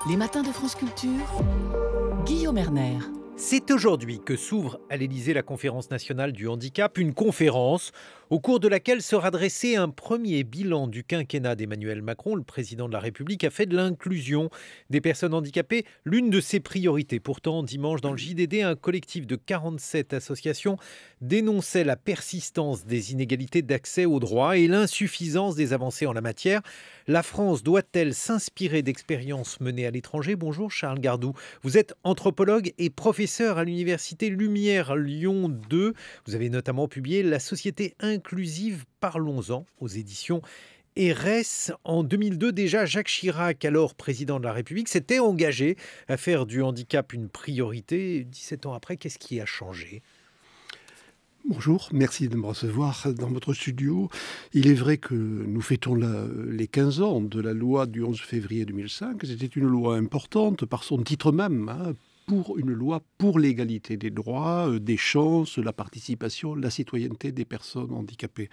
Les matins de France Culture, Guillaume Erner. C'est aujourd'hui que s'ouvre à l'Élysée la conférence nationale du handicap, une conférence au cours de laquelle sera dressé un premier bilan du quinquennat d'Emmanuel Macron. Le président de la République a fait de l'inclusion des personnes handicapées l'une de ses priorités. Pourtant, dimanche, dans le JDD, un collectif de 47 associations dénonçait la persistance des inégalités d'accès aux droits et l'insuffisance des avancées en la matière. La France doit-elle s'inspirer d'expériences menées à l'étranger? Bonjour Charles Gardou, vous êtes anthropologue et professeur à l'université Lumière Lyon 2. Vous avez notamment publié La société inclusive, parlons-en aux éditions RS. En 2002, déjà, Jacques Chirac, alors président de la République, s'était engagé à faire du handicap une priorité. 17 ans après, qu'est-ce qui a changé ? Bonjour, merci de me recevoir dans votre studio. Il est vrai que nous fêtons les 15 ans de la loi du 11 février 2005. C'était une loi importante par son titre même, pour une loi pour l'égalité des droits, des chances, la participation, la citoyenneté des personnes handicapées.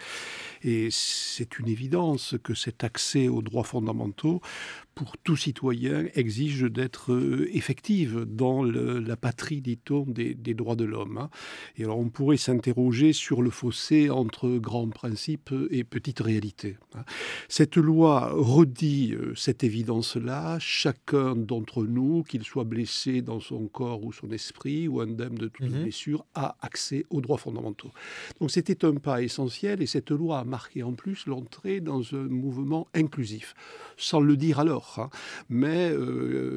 Et c'est une évidence que cet accès aux droits fondamentaux pour tout citoyen exige d'être effective dans la patrie, dit-on, des droits de l'homme. Et alors on pourrait s'interroger sur le fossé entre grands principes et petites réalités. Cette loi redit cette évidence-là. Chacun d'entre nous, qu'il soit blessé dans son corps ou son esprit, ou indemne de toute blessure, a accès aux droits fondamentaux. Donc c'était un pas essentiel, et cette loi a marqué en plus l'entrée dans un mouvement inclusif, sans le dire alors. Mais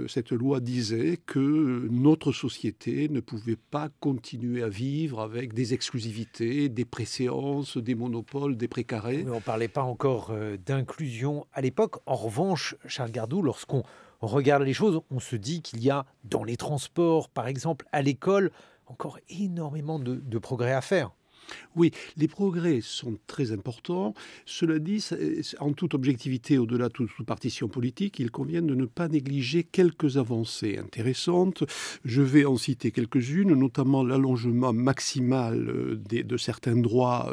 cette loi disait que notre société ne pouvait pas continuer à vivre avec des exclusivités, des préséances, des monopoles, des précarés. Mais on ne parlait pas encore d'inclusion à l'époque. En revanche, Charles Gardou, lorsqu'on regarde les choses, on se dit qu'il y a dans les transports, par exemple, à l'école, encore énormément de progrès à faire. Oui, les progrès sont très importants. Cela dit, en toute objectivité, au-delà de toute partition politique, il convient de ne pas négliger quelques avancées intéressantes. Je vais en citer quelques-unes, notamment l'allongement maximal de certains droits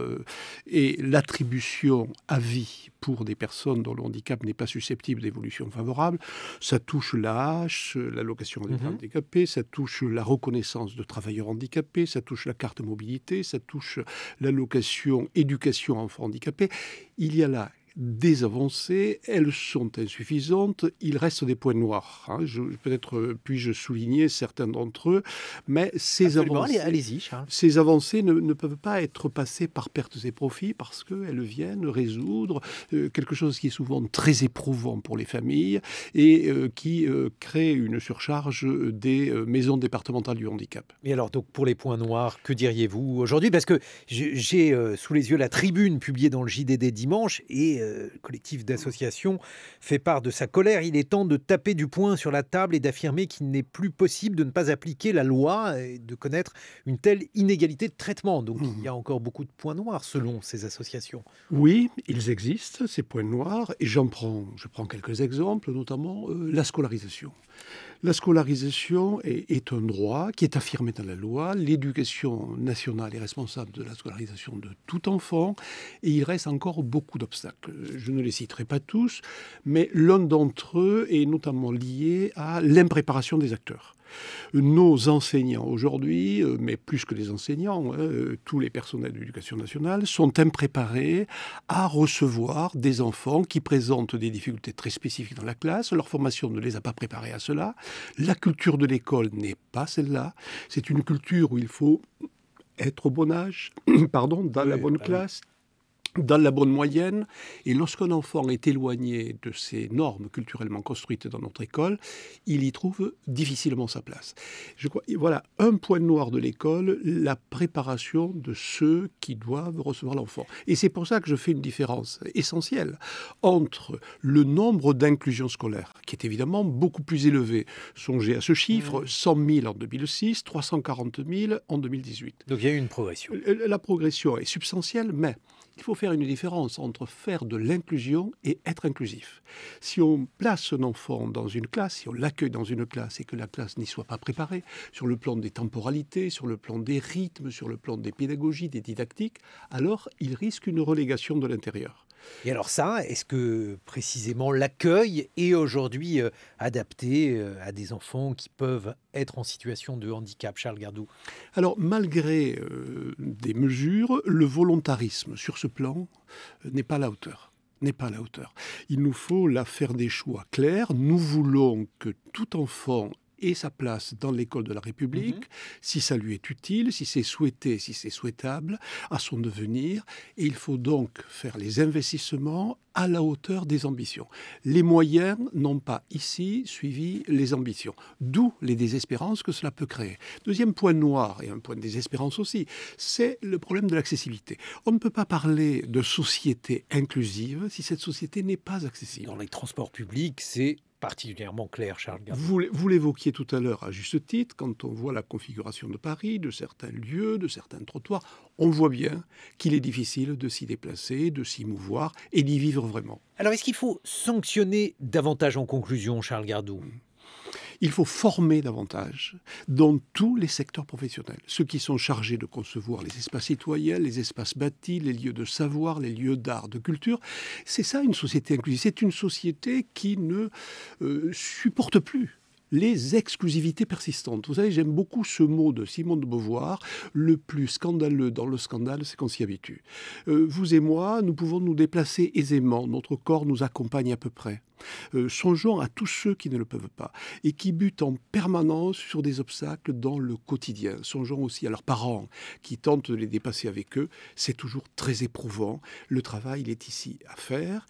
et l'attribution à vie pour des personnes dont le handicap n'est pas susceptible d'évolution favorable. Ça touche l'AH, l'allocation des handicapés, ça touche la reconnaissance de travailleurs handicapés, ça touche la carte mobilité, ça touche l'allocation éducation enfants handicapés. Il y a là des avancées, elles sont insuffisantes, il reste des points noirs. Peut-être puis-je souligner certains d'entre eux, mais ces avancées, allez-y, Charles. Ces avancées ne peuvent pas être passées par pertes et profits parce qu'elles viennent résoudre quelque chose qui est souvent très éprouvant pour les familles et qui crée une surcharge des maisons départementales du handicap. Et alors, donc, pour les points noirs, que diriez-vous aujourd'hui? Parce que j'ai sous les yeux la tribune publiée dans le JDD dimanche et le collectif d'associations fait part de sa colère. Il est temps de taper du poing sur la table et d'affirmer qu'il n'est plus possible de ne pas appliquer la loi et de connaître une telle inégalité de traitement. Donc il y a encore beaucoup de points noirs selon ces associations. Oui, ils existent, ces points noirs, et je prends quelques exemples, notamment la scolarisation. La scolarisation est un droit qui est affirmé dans la loi. L'éducation nationale est responsable de la scolarisation de tout enfant et il reste encore beaucoup d'obstacles. Je ne les citerai pas tous, mais l'un d'entre eux est notamment lié à l'impréparation des acteurs. Nos enseignants aujourd'hui, mais plus que les enseignants, tous les personnels de l'éducation nationale sont impréparés à recevoir des enfants qui présentent des difficultés très spécifiques dans la classe. Leur formation ne les a pas préparés à cela. La culture de l'école n'est pas celle-là. C'est une culture où il faut être au bon âge, dans la bonne classe, dans la bonne moyenne. Et lorsqu'un enfant est éloigné de ces normes culturellement construites dans notre école, il y trouve difficilement sa place. Je crois, voilà un point noir de l'école, la préparation de ceux qui doivent recevoir l'enfant. Et c'est pour ça que je fais une différence essentielle entre le nombre d'inclusions scolaires, qui est évidemment beaucoup plus élevé. Songez à ce chiffre, 100 000 en 2006, 340 000 en 2018. Donc il y a eu une progression. La progression est substantielle, mais il faut faire une différence entre faire de l'inclusion et être inclusif. Si on place un enfant dans une classe, si on l'accueille dans une classe et que la classe n'y soit pas préparée, sur le plan des temporalités, sur le plan des rythmes, sur le plan des pédagogies, des didactiques, alors il risque une relégation de l'intérieur. Et alors ça, est-ce que précisément l'accueil est aujourd'hui adapté à des enfants qui peuvent être en situation de handicap, Charles Gardou? Alors, malgré des mesures, le volontarisme sur ce plan n'est pas à la hauteur. N'est pas à la hauteur. Il nous faut là faire des choix clairs. Nous voulons que tout enfant ait sa place dans l'école de la République, si ça lui est utile, si c'est souhaité, si c'est souhaitable, à son devenir. Et il faut donc faire les investissements à la hauteur des ambitions. Les moyens n'ont pas ici suivi les ambitions, d'où les désespérances que cela peut créer. Deuxième point noir, et un point de désespérance aussi, c'est le problème de l'accessibilité. On ne peut pas parler de société inclusive si cette société n'est pas accessible. Dans les transports publics, c'est particulièrement clair, Charles Gardou. Vous l'évoquiez tout à l'heure à juste titre, quand on voit la configuration de Paris, de certains lieux, de certains trottoirs, on voit bien qu'il est difficile de s'y déplacer, de s'y mouvoir et d'y vivre vraiment. Alors, est-ce qu'il faut sanctionner davantage en conclusion, Charles Gardou? Il faut former davantage dans tous les secteurs professionnels. Ceux qui sont chargés de concevoir les espaces citoyens, les espaces bâtis, les lieux de savoir, les lieux d'art, de culture. C'est ça une société inclusive. C'est une société qui ne supporte plus les exclusivités persistantes. Vous savez, j'aime beaucoup ce mot de Simone de Beauvoir. Le plus scandaleux dans le scandale, c'est qu'on s'y habitue. Vous et moi, nous pouvons nous déplacer aisément. Notre corps nous accompagne à peu près. Songeons à tous ceux qui ne le peuvent pas et qui butent en permanence sur des obstacles dans le quotidien. Songeons aussi à leurs parents qui tentent de les dépasser avec eux. C'est toujours très éprouvant. Le travail, il est ici à faire.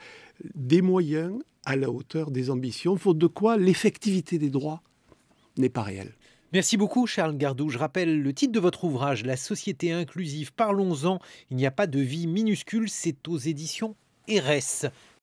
Des moyens à la hauteur des ambitions, faute de quoi l'effectivité des droits n'est pas réelle. Merci beaucoup, Charles Gardou. Je rappelle le titre de votre ouvrage, La société inclusive. Parlons-en. Il n'y a pas de vie minuscule. C'est aux éditions RS.